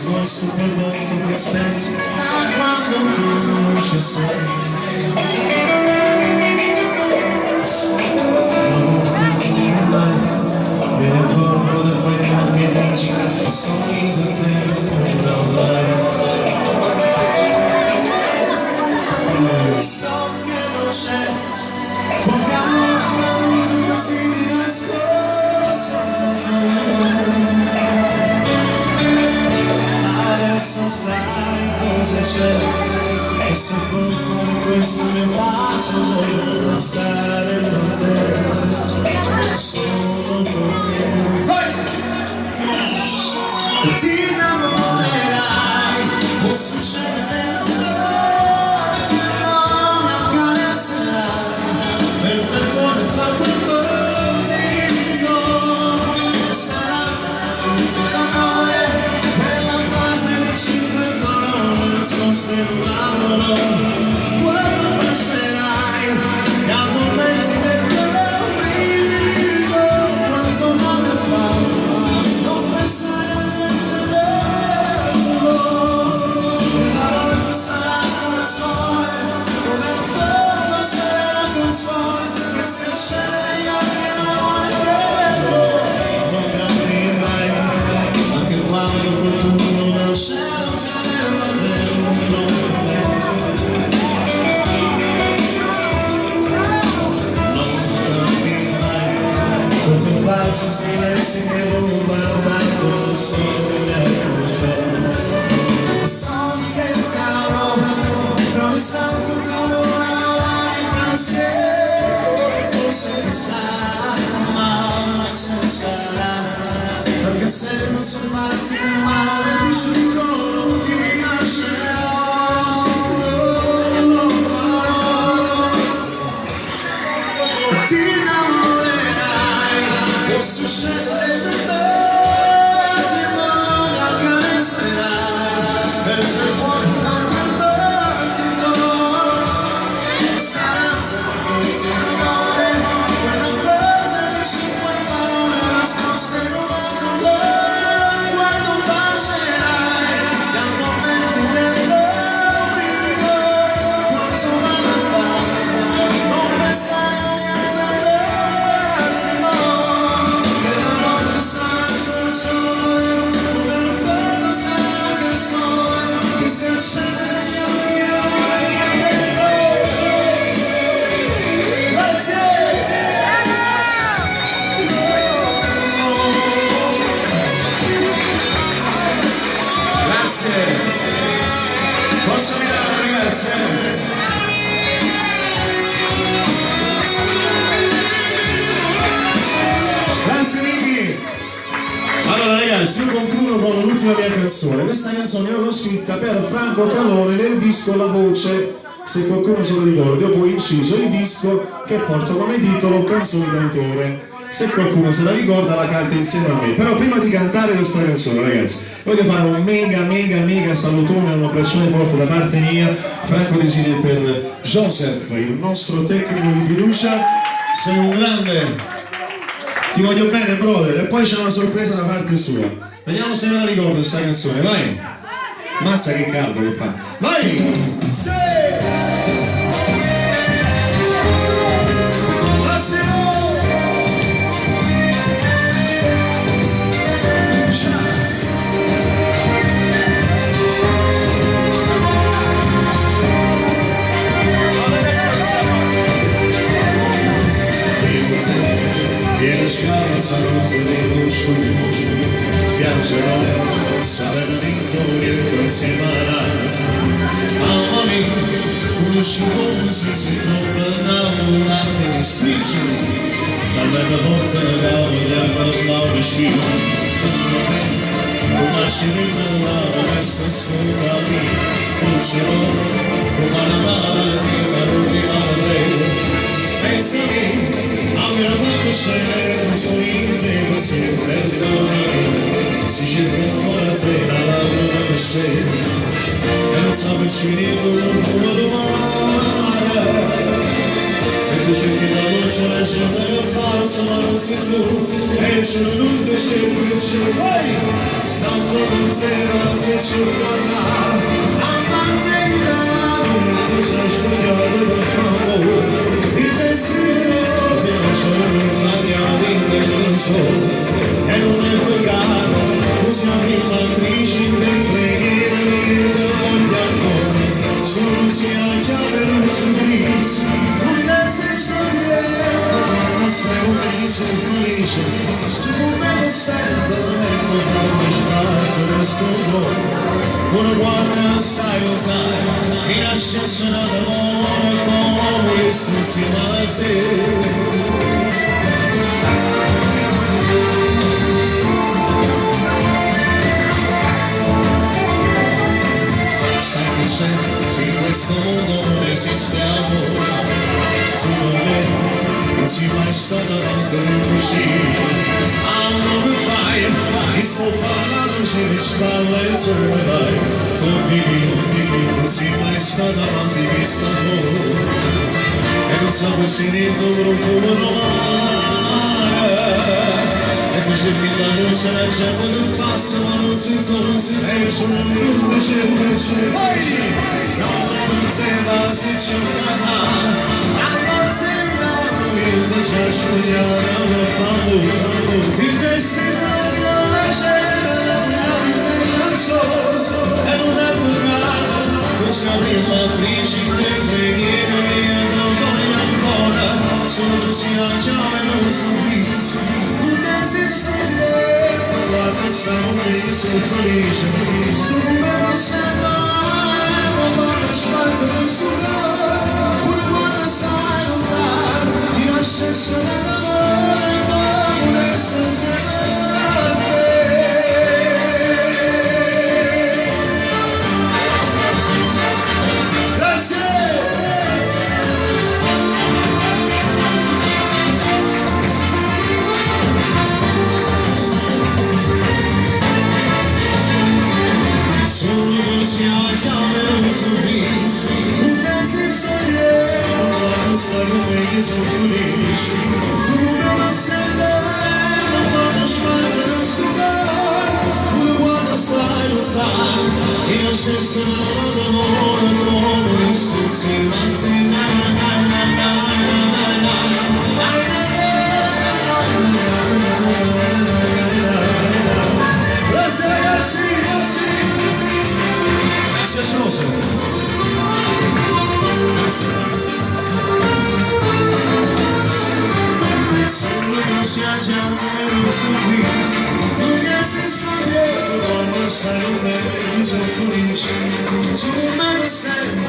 nascosto per volto che aspetti quando tu non ci sei. Non mai me ne accorgo da quello che dici, sorriso a te da online. So che non c'è poco amore così di nascosto. Adesso sai cosa c'è, e se con cuore questo mio pazzo voglio stare con te, solo con te. Vai! E ti innamorerai, può succedere un ti non mi accarezzerai, mentre il cuore fa quel battito, sarà tutto d'amore, quella frase di 5 parole nascoste in un angolo. Quando passerai, ti addormenti nel tuo brivido, quanto male fa, non pensare a niente vero, e la notte sarà canzone, come un fuoco sarà la canzone, che si accende negli occhi e l'amore dentro. Non capirai, anche quando qualcuno dal cielo cadeva dentro. Quanto falso silenzi che rubano tanto il sole al petto. So che il tavolo trovi stanco come una pensiero, forse che sarà, ma se non sarà, perché se non sono fatti del male ti giuro non ti lascerò, non lo farò. Ti innamorerai, può succedere per te, ti non accarezzerai, mentre fuori fa quel battito, sarà tutto d'amore, quella frase di 5 parole nascoste in un angolo. Quando bacerai, ti addormenti dentro un brivido, quanto male fa, non pensare a niente d'intimo, che la notte sarà canzone, come un fuoco sarà la canzone, che si accende negli occhi e l'amore che è dentro. Grazie! Grazie! Forza Milano, ragazzi! Grazie Nicky! Allora ragazzi, io concludo con l'ultima mia canzone. Questa canzone io l'ho scritta per Franco Calone nel disco La Voce, se qualcuno se lo ricorda. Io poi ho inciso il disco che porta come titolo Canzoni d'autore. Se qualcuno se la ricorda la canta insieme a me. Però prima di cantare questa canzone ragazzi, voglio fare un mega salutone, un abbraccione forte da parte mia, Franco Desire, per Joseph, il nostro tecnico di fiducia. Sei un grande, ti voglio bene brother. E poi c'è una sorpresa da parte sua, vediamo se me la ricordo questa canzone. Vai, mazza che caldo che fa, vai! Viene scarsa notte di luce, piangerò, sale da dentro dietro insieme all'altro. Mamma mia, uno scivolo se si trova innamorante mi stringe, dal bella forte regalo gli ha fatto un spino. Tutto bene, una civile questa ascolta mia, lucerò, come la malattia, non rimane lei. Pensa che avrà fatto scendere sono intero sempre perdonare, si cerca ancora te la laurea per scendere, e non so per ci venire un fumo domani. tu cerchi la luce, la gente che passa, ma non sei tu, e ce non ti cerchi, poi non poteva se ci guardare, a parte di là, tu sei spogliato per favore, il destino mi lascia la mia vita non so, e non è peccato, tu sei matrici del preghiera, niente voglia ancora, solo si ha già venuto felice, non esisto dietro, ma sei un mezzo felice, tu me lo sento, e non fammi sbattere questo cuore, una guarda stai lontano, mi lascia solo d'amore, come insieme a te. In questo mondo non esiste amore, tu non me, non sei mai stata tanto vicino. Amore fai, mi sto parlando, ci mi spalla e tu me dai. Tu dimmi, non sei mai stata tanto vista amore, e non so se ne profumo mai. E tu cerchi la luce, la gente che passa, ma non si torna, e io sono un cerco, non poteva se c'è una a parte di c'è spogliata per favore, il destino la scena, la mia vita non so, e non è peccato, tu sei matrici del preghiera, io non voglio ancora, solo si ha già venuto visto, non esiste dietro, guarda sta un mezzo felice, tu me lo sembra. Sbattere il suo cuore, pure quando sai lontano, ti lascia solo d'amore, ma non essere senza te. Grazie! Solo si ha già venuto visto, non esiste dietro, quando sai come io sono felice, tu me lo sembra, non fanno sbattere il suo cuore, pure quando stai lontano, io stesso non l'amore, come insieme a te. Grazie ragazzi, grazie! Piacioso. Grazie. Sembra che sia già un sorriso, non mi esiste dietro quando stai con me, io sono felice, tu me lo sei.